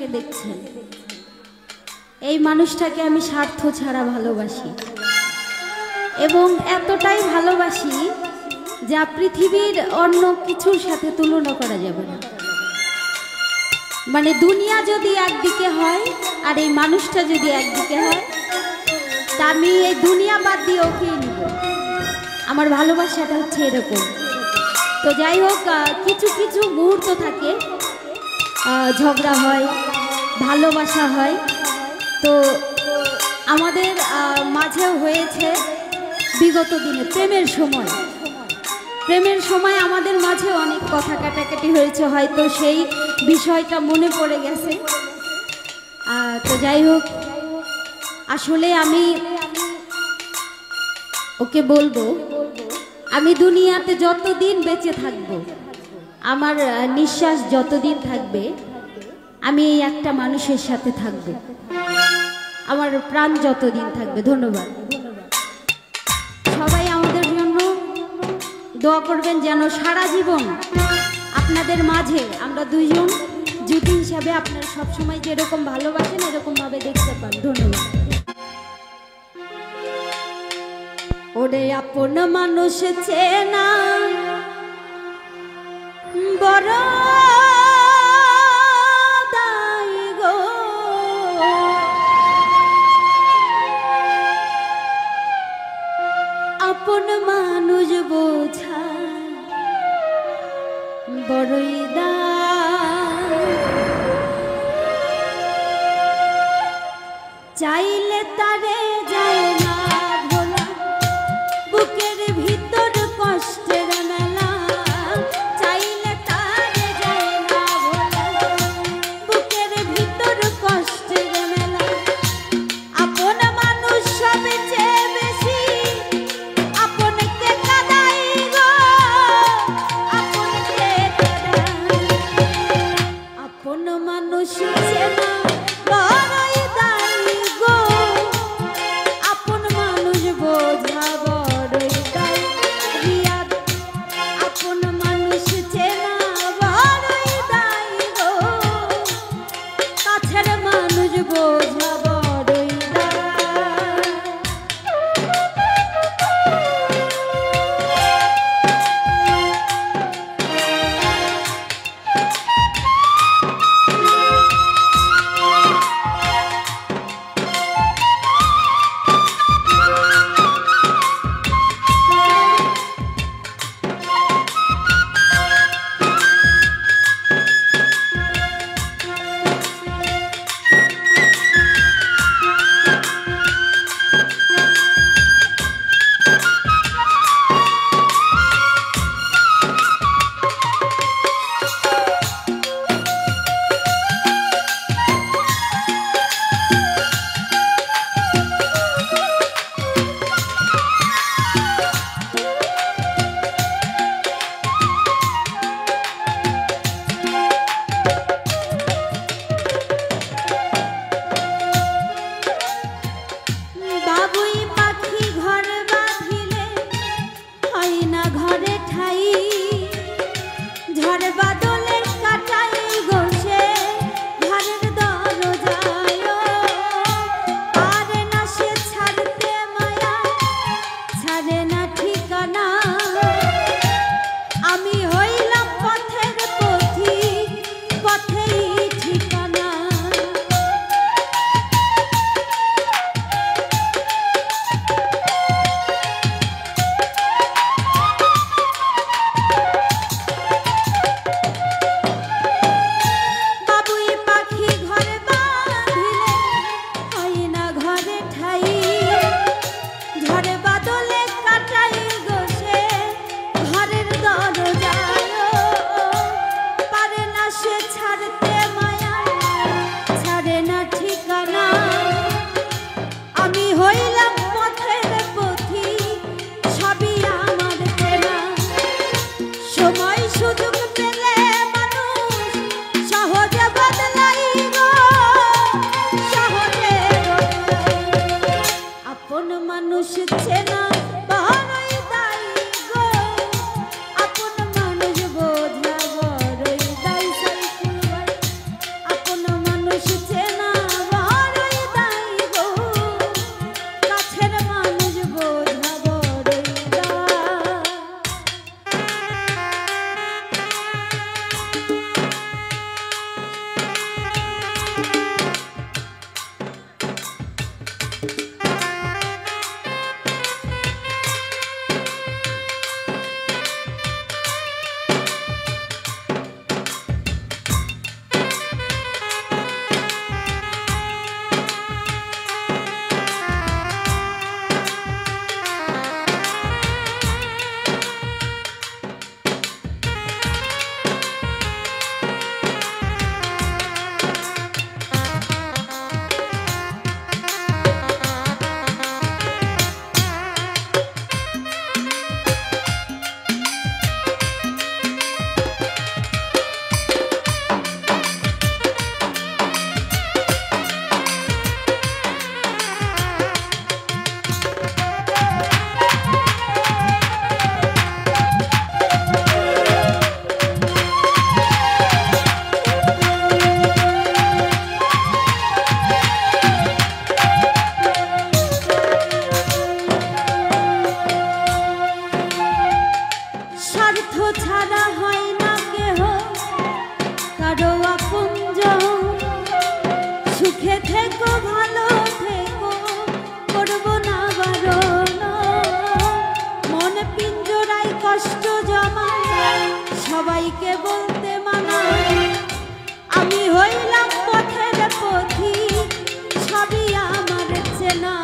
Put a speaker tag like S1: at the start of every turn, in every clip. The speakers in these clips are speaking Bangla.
S1: মানুষটাকে দেখছেন, এই মানুষটাকে আমি স্বার্থ ছাড়া ভালোবাসি এবং এতটাই ভালোবাসি যা পৃথিবীর অন্য কিছুর সাথে তুলনা করা যাবে না। মানে দুনিয়া যদি একদিকে হয় আর এই মানুষটা যদি একদিকে হয়, তা আমি এই দুনিয়া বাদ দিয়ে ওকে নিব। আমার ভালোবাসাটা হচ্ছে এরকম। তো যাই হোক, কিছু কিছু মুহূর্ত থাকে, ঝগড়া হয়, ভালোবাসা হয়। তো আমাদের মাঝেও হয়েছে বিগত দিনে প্রেমের সময় আমাদের মাঝে অনেক কথা কাটাকাটি হয়েছে, হয়তো সেই বিষয়টা মনে পড়ে গেছে। তো যাই হোক, আসলে আমি ওকে বলবো, আমি দুনিয়াতে যতদিন বেঁচে থাকব, আমার নিঃশ্বাস যতদিন থাকবে, আমি এই একটা মানুষের সাথে থাকব, আমার প্রাণ যতদিন থাকবে। ধন্যবাদ। সবাই আমাদের জন্য দোয়া করবেন যেন সারা জীবন আপনাদের মাঝে আমরা দুইজন জুটি হিসাবে আপনারা সবসময় যেরকম ভালোবাসেন এরকম ভাবে দেখতে পান। ধন্যবাদ। ওরে আপন মানুষ চেনা বড় দায় গো, আপন মানুষ বোঝা বড়ই দায়। চাইলে তারে যায় না ভোলা, বুকের ভিতর কষ্টের মেলা। চাইলে তারে যায় না ভোলা, বুকের ভিতর কষ্টের মেলা। আপন মানুষ সবচেয়ে বেশি আপনকে কাঁদাই গো, আপনকে কাঁদাই। আপন মানুষ চেনা বড়ই দায় গো, আপন মানুষ বোঝা বড়ই দায়। রিয়াদ, আপন মানুষ চেনা বড়ই দায় গো, কাছের মানুষ বোঝা বড়ই দায়। বলতে মানা আমি হইলাম পথের পথি সবই আমার চেনা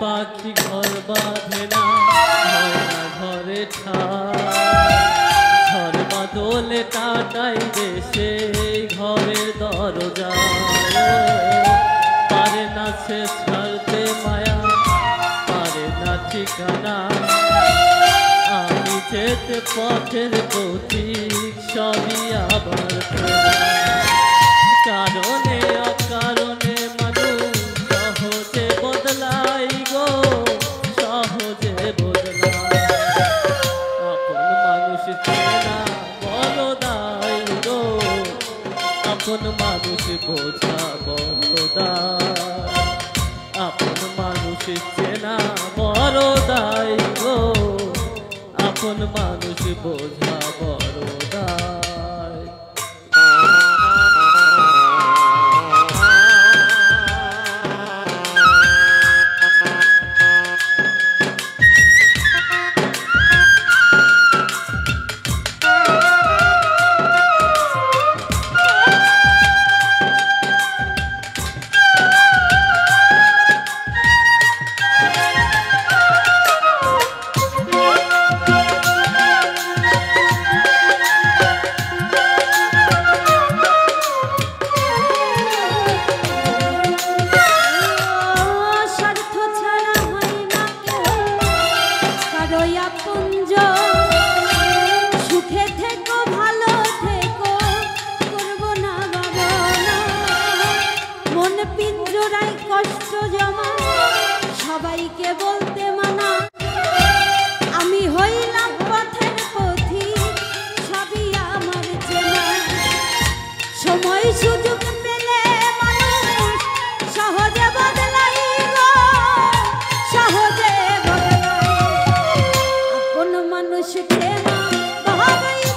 S2: পাখি ঘর বাঁধে না ঘরে ঝড় বাদলে কাটাই দেশে ঘরের দরজা পারে না সে ছাড়তে মায়া পারে না ঠিকানা আমি যেতে পথের পথিক সবই আবার কারণে অকারণে মানুষ সহজে বদলাই গো সহজে বদলাই আপন মানুষ চেনা বড় দায় গো আপন মানুষ বোঝা বড় দায় আপন মানুষ চেনা বড় দায় গো আপন মানুষ বোঝা বড় দায়
S1: হবে